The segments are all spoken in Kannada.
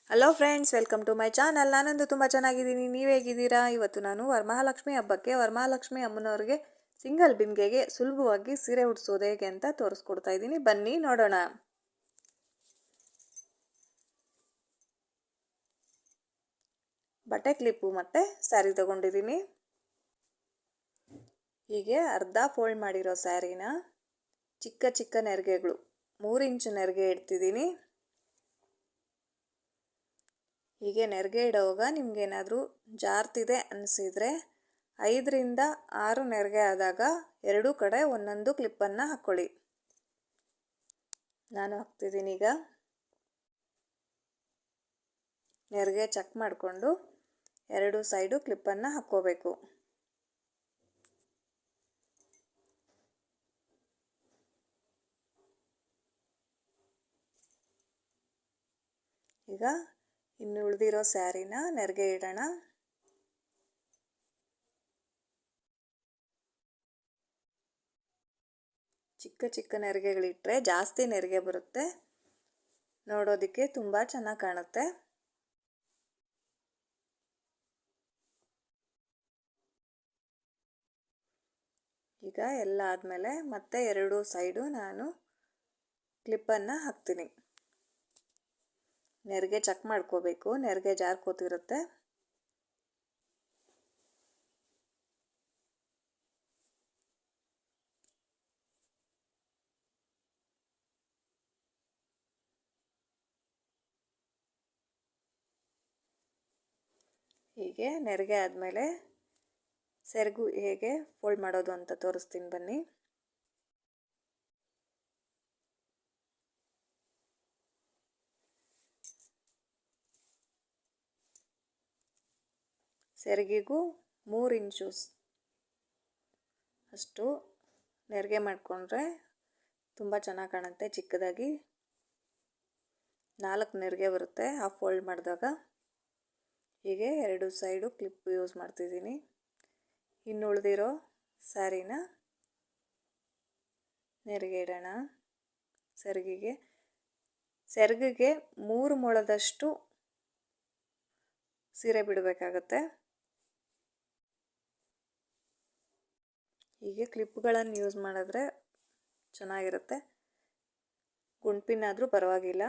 Hello friends, welcome to my channel. ನಾನಂದು ತುಂಬ ಚೆನ್ನಾಗಿದ್ದೀನಿ. ನೀವು ಹೇಗಿದ್ದೀರಾ? ಇವತ್ತು ನಾನು ವರಮಹಾಲಕ್ಷ್ಮಿ ಹಬ್ಬಕ್ಕೆ ವರಮಹಾಲಕ್ಷ್ಮಿ ಅಮ್ಮನವ್ರಿಗೆ ಸಿಂಗಲ್ ಬಿಂದಿಗೆಗೆ ಸುಲಭವಾಗಿ ಸೀರೆ ಉಡಿಸೋದು ಹೇಗೆ ಅಂತ ತೋರಿಸ್ಕೊಡ್ತಾ ಇದ್ದೀನಿ. ಬನ್ನಿ ನೋಡೋಣ. ಬಟ್ಟೆ ಕ್ಲಿಪ್ಪು ಮತ್ತು ಸ್ಯಾರಿ ತಗೊಂಡಿದ್ದೀನಿ. ಹೀಗೆ ಅರ್ಧ ಫೋಲ್ಡ್ ಮಾಡಿರೋ ಸ್ಯಾರಿನ ಚಿಕ್ಕ ಚಿಕ್ಕ ನೆರಿಗೆಗಳು 3 ಇಂಚು ನೆರಿಗೆ ಇಡ್ತಿದ್ದೀನಿ. ಹೀಗೆ ನೆರಿಗೆ ಇಡೋವಾಗ ನಿಮಗೇನಾದರೂ ಜಾರ್ತಿದೆ ಅನಿಸಿದರೆ 5ರಿಂದ 6 ನೆರಿಗೆ ಆದಾಗ ಎರಡೂ ಕಡೆ ಒಂದೊಂದು ಕ್ಲಿಪ್ಪನ್ನು ಹಾಕ್ಕೊಳ್ಳಿ. ನಾನು ಹಾಕ್ತಿದ್ದೀನಿ. ಈಗ ನೆರಿಗೆ ಚೆಕ್ ಮಾಡಿಕೊಂಡು ಎರಡು ಸೈಡು ಕ್ಲಿಪ್ಪನ್ನು ಹಾಕ್ಕೋಬೇಕು. ಈಗ ಇನ್ನು ಉಳಿದಿರೋ ಸ್ಯಾರಿನ ನೆರಿಗೆ ಇಡೋಣ. ಚಿಕ್ಕ ಚಿಕ್ಕ ನೆರಿಗೆಗಳಿಟ್ಟರೆ ಜಾಸ್ತಿ ನೆರಿಗೆ ಬರುತ್ತೆ, ನೋಡೋದಕ್ಕೆ ತುಂಬ ಚೆನ್ನಾಗಿ ಕಾಣುತ್ತೆ. ಈಗ ಎಲ್ಲ ಆದಮೇಲೆ ಮತ್ತೆ ಎರಡು ಸೈಡು ನಾನು ಕ್ಲಿಪ್ಪನ್ನು ಹಾಕ್ತೀನಿ. ನೆರಿಗೆ ಚೆಕ್ ಮಾಡ್ಕೋಬೇಕು, ನೆರಿಗೆ ಜಾರ್ಕೋತಿರುತ್ತೆ. ಹೀಗೆ ನೆರಿಗೆ ಆದಮೇಲೆ ಸೆರಗು ಹೇಗೆ ಫೋಲ್ಡ್ ಮಾಡೋದು ಅಂತ ತೋರಿಸ್ತೀನಿ ಬನ್ನಿ. ಸೆರಗಿಗೂ 3 ಇಂಚು ಅಷ್ಟು ನೆರಿಗೆ ಮಾಡಿಕೊಂಡ್ರೆ ತುಂಬ ಚೆನ್ನಾಗಿ ಕಾಣುತ್ತೆ. ಚಿಕ್ಕದಾಗಿ 4 ನೆರಿಗೆ ಬರುತ್ತೆ ಹಾಫ್ ಫೋಲ್ಡ್ ಮಾಡಿದಾಗ. ಹೀಗೆ ಎರಡು ಸೈಡು ಕ್ಲಿಪ್ ಯೂಸ್ ಮಾಡ್ತಿದ್ದೀನಿ. ಇನ್ನು ಉಳಿದಿರೋ ಸ್ಯಾರಿನ ನೆರಿಗೆ ಇಡೋಣ. ಸೆರಗಿಗೆ 3 ಮೊಳದಷ್ಟು ಸೀರೆ ಬಿಡಬೇಕಾಗತ್ತೆ. ಹೀಗೆ ಕ್ಲಿಪ್ಗಳನ್ನು ಯೂಸ್ ಮಾಡಿದ್ರೆ ಚೆನ್ನಾಗಿರುತ್ತೆ, ಗುಂಡ್ಪಿನಾದರೂ ಪರವಾಗಿಲ್ಲ.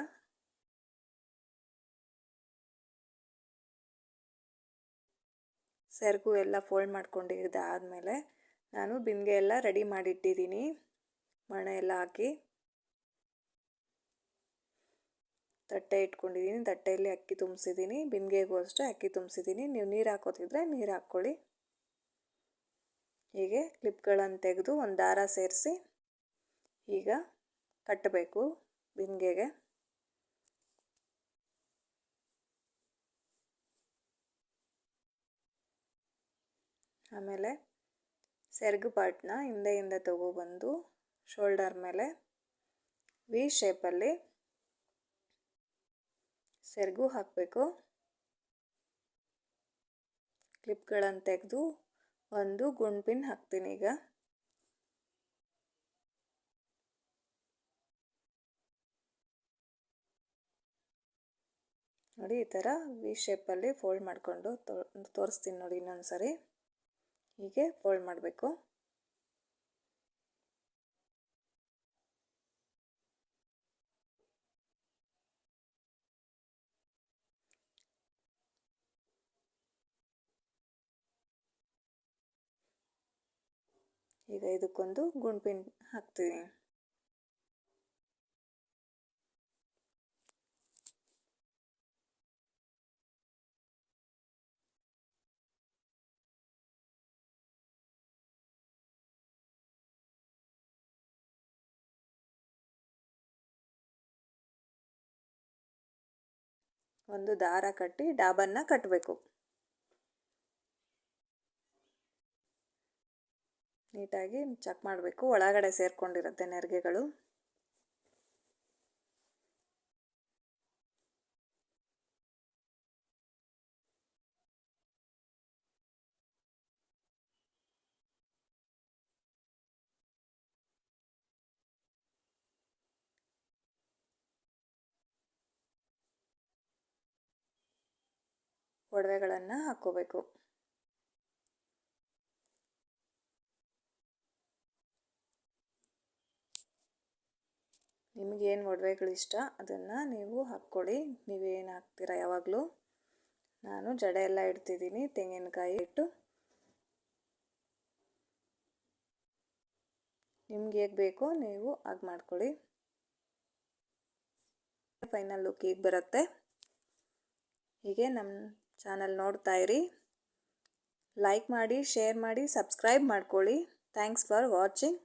ಸೆರಗು ಎಲ್ಲ ಫೋಲ್ಡ್ ಮಾಡ್ಕೊಂಡಿದ್ದಾದಮೇಲೆ ನಾನು ಬಿಂದಿಗೆ ಎಲ್ಲ ರೆಡಿ ಮಾಡಿಟ್ಟಿದ್ದೀನಿ. ಮಣೆ ಎಲ್ಲ ಹಾಕಿ ತಟ್ಟೆ ಇಟ್ಕೊಂಡಿದ್ದೀನಿ. ತಟ್ಟೆಯಲ್ಲಿ ಅಕ್ಕಿ ತುಂಬಿಸಿದ್ದೀನಿ. ಬಿಂದಿಗೆಗೂ ಅಷ್ಟೇ ಅಕ್ಕಿ ತುಂಬಿಸಿದ್ದೀನಿ. ನೀವು ನೀರು ಹಾಕೋತಿದ್ರೆ ನೀರು ಹಾಕ್ಕೊಳ್ಳಿ. ಹೀಗೆ ಕ್ಲಿಪ್ಗಳನ್ನು ತೆಗೆದು ಒಂದು ದಾರ ಸೇರಿಸಿ ಈಗ ಕಟ್ಟಬೇಕು ಬಿಂದಿಗೆಗೆ. ಆಮೇಲೆ ಸೆರಗು ಪಾರ್ಟ್ನ ಹಿಂದೆಯಿಂದ ತಗೊಬಂದು ಶೋಲ್ಡರ್ ಮೇಲೆ ವಿ ಶೇಪಲ್ಲಿ ಸೆರಗು ಹಾಕಬೇಕು. ಕ್ಲಿಪ್ಗಳನ್ನು ತೆಗೆದು ಒಂದು ಗುಂಡ್ಪಿನ್ ಹಾಕ್ತೀನಿ. ಈಗ ನೋಡಿ, ಈ ಥರ ವಿ ಶೇಪಲ್ಲಿ ಫೋಲ್ಡ್ ಮಾಡಿಕೊಂಡು ತೋರಿಸ್ತೀನಿ ನೋಡಿ ಇನ್ನೊಂದು ಸರಿ. ಹೀಗೆ ಫೋಲ್ಡ್ ಮಾಡಬೇಕು. ಈಗ ಇದಕ್ಕೊಂದು ಗುಂಡ್ಪಿನ್ ಹಾಕ್ತೀನಿ. ಒಂದು ದಾರ ಕಟ್ಟಿ ಡಾಬನ್ನು ಕಟ್ಟಬೇಕು. ನೀಟಾಗಿ ಚೆಕ್ ಮಾಡಬೇಕು, ಒಳಗಡೆ ಸೇರ್ಕೊಂಡಿರುತ್ತೆ ನೆರಿಗೆಗಳು. ಒಡವೆಗಳನ್ನು ಹಾಕ್ಕೋಬೇಕು. ನಿಮಗೇನು ಒಡವೆಗಳಿಷ್ಟ ಅದನ್ನು ನೀವು ಹಾಕ್ಕೊಳ್ಳಿ. ನೀವೇನು ಹಾಕ್ತೀರಾ ಯಾವಾಗಲೂ. ನಾನು ಜಡೆ ಎಲ್ಲ ಇಡ್ತಿದ್ದೀನಿ, ತೆಂಗಿನಕಾಯಿ ಇಟ್ಟು. ನಿಮ್ಗೆ ಹೇಗೆ ಬೇಕೋ ನೀವು ಹಾಗೆ ಮಾಡ್ಕೊಳ್ಳಿ. ಫೈನಲ್ ಲುಕ್ ಹೀಗೆ ಬರುತ್ತೆ. ಹೀಗೆ ನಮ್ಮ ಚಾನಲ್ ನೋಡ್ತಾ ಇರಿ. ಲೈಕ್ ಮಾಡಿ, ಶೇರ್ ಮಾಡಿ, ಸಬ್ಸ್ಕ್ರೈಬ್ ಮಾಡ್ಕೊಳ್ಳಿ. Thanks for watching.